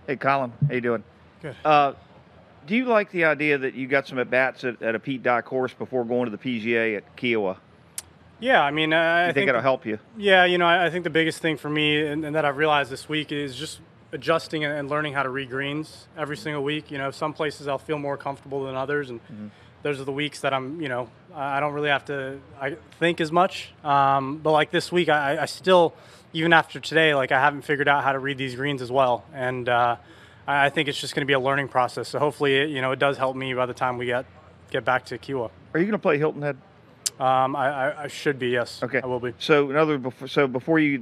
Hey, Colin. How you doing? Good. Do you like the idea that you got some at-bats at a Pete Dye course before going to the PGA at Kiowa? Yeah, I mean, You I think think it'll help you? yeah, I think the biggest thing for me and that I've realized this week is just adjusting and learning how to read greens every single week. Some places I'll feel more comfortable than others, and those are the weeks that I don't really have to think as much. But like this week, I still, even after today, like I haven't figured out how to read these greens as well, and I think it's just going to be a learning process. So hopefully, it does help me by the time we get back to Kiowa. Are you going to play Hilton Head? I should be, yes. Okay. I will be. So before you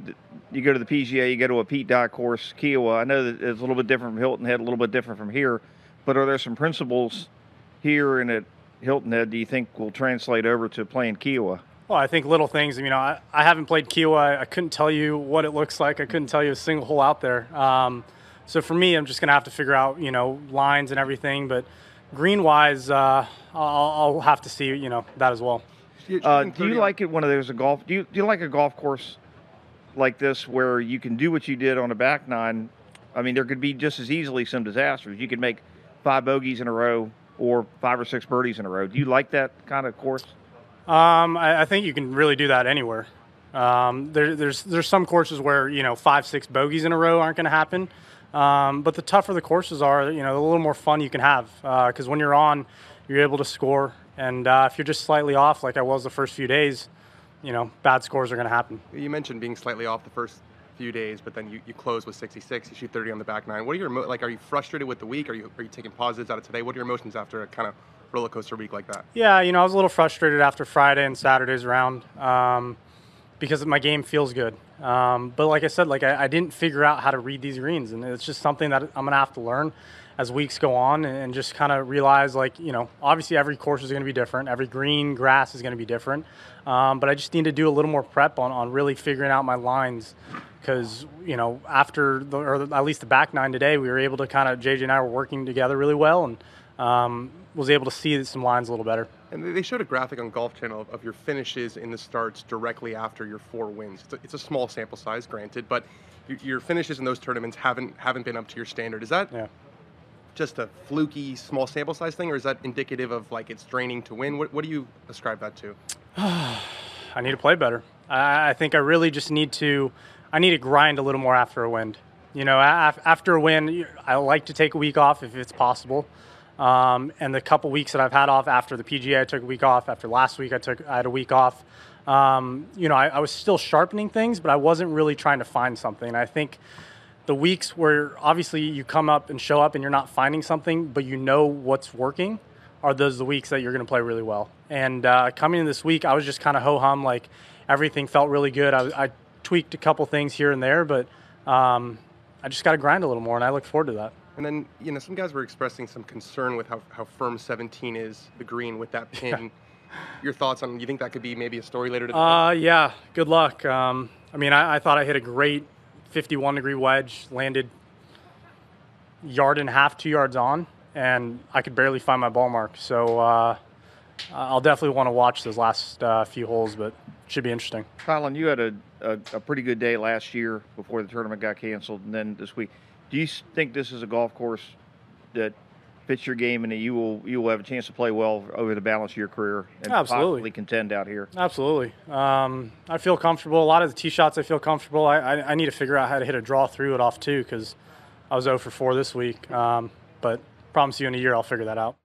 go to the PGA, you go to a Pete Dye course, Kiowa. I know that it's a little bit different from Hilton Head, a little bit different from here, but are there some principles here and at Hilton Head do you think will translate over to playing Kiowa? Well, I think little things. I haven't played Kiowa. I couldn't tell you what it looks like. I couldn't tell you a single hole out there. So for me, I'm just going to have to figure out, lines and everything. But green-wise, I'll have to see, that as well. Do you like it when there's a golf? Do you like a golf course like this where you can do what you did on a back nine? I mean, there could be just as easily some disasters. You could make 5 bogeys in a row or 5 or 6 birdies in a row. Do you like that kind of course? I think you can really do that anywhere. There's some courses where 5, 6 bogeys in a row aren't going to happen. But the tougher the courses are, the little more fun you can have. Because when you're on, you're able to score. And if you're just slightly off, like I was the first few days, bad scores are going to happen. You mentioned being slightly off the first few days, but then you close with 66. You shoot 30 on the back nine. What are your are you frustrated with the week? Are you taking positives out of today? What are your emotions after a kind of roller coaster week like that? Yeah, I was a little frustrated after Friday and Saturday's round because my game feels good. But like I said, I didn't figure out how to read these greens, and it's just something that I'm going to have to learn as weeks go on and just kind of realize, obviously every course is going to be different. Every green, grass is going to be different. But I just need to do a little more prep on really figuring out my lines because, after or at least the back nine today, we were able to JJ and I were working together really well and was able to see some lines a little better. And they showed a graphic on Golf Channel of your finishes in the starts directly after your 4 wins. It's a small sample size, granted, but your finishes in those tournaments haven't been up to your standard. Is that just a fluky small sample size thing, or is that indicative of it's draining to win? What do you ascribe that to? I need to play better. I think I really just need to grind a little more after a win. After a win, I like to take a week off if it's possible. And the couple weeks that I've had off after the PGA, I took a week off. After last week, I had a week off. I was still sharpening things, but I wasn't really trying to find something. I think the weeks where obviously you come up and show up and you're not finding something, but what's working, are those the weeks that you're going to play really well. And coming in this week, I was just kind of ho-hum, everything felt really good. I tweaked a couple things here and there, but I just got to grind a little more, and I look forward to that. And then, some guys were expressing some concern with how firm 17 is, the green, with that pin. Your thoughts on, you think that could be maybe a story later today? Yeah, good luck. I thought I hit a great 51-degree wedge, landed 1.5 yards, 2 yards on, and I could barely find my ball mark. So I'll definitely want to watch those last few holes, but it should be interesting. Colin, you had a pretty good day last year before the tournament got canceled, and then this week. Do you think this is a golf course that fits your game and that you will have a chance to play well over the balance of your career and possibly contend out here? Absolutely. I feel comfortable. A lot of the tee shots I feel comfortable. I need to figure out how to hit a draw through it off too because I was 0 for 4 this week. But promise you in a year I'll figure that out.